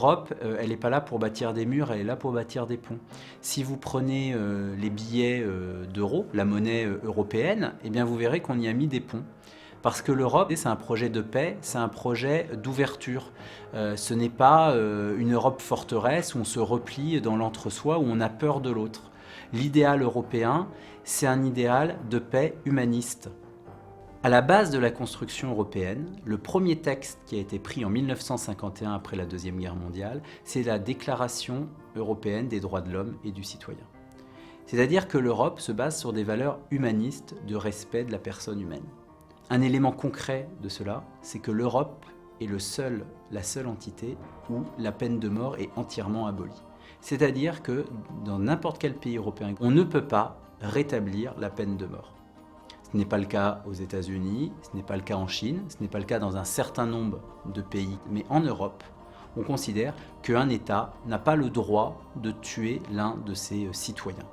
l'Europe, elle n'est pas là pour bâtir des murs, elle est là pour bâtir des ponts. Si vous prenez les billets d'euros, la monnaie européenne, eh bien vous verrez qu'on y a mis des ponts. Parce que l'Europe, c'est un projet de paix, c'est un projet d'ouverture. Ce n'est pas une Europe forteresse où on se replie dans l'entre-soi, où on a peur de l'autre. L'idéal européen, c'est un idéal de paix humaniste. À la base de la construction européenne, le premier texte qui a été pris en 1951 après la Deuxième Guerre mondiale, c'est la Déclaration européenne des droits de l'homme et du citoyen. C'est-à-dire que l'Europe se base sur des valeurs humanistes de respect de la personne humaine. Un élément concret de cela, c'est que l'Europe est la seule entité où la peine de mort est entièrement abolie. C'est-à-dire que dans n'importe quel pays européen, on ne peut pas rétablir la peine de mort. Ce n'est pas le cas aux États-Unis, ce n'est pas le cas en Chine, ce n'est pas le cas dans un certain nombre de pays. Mais en Europe, on considère qu'un État n'a pas le droit de tuer l'un de ses citoyens.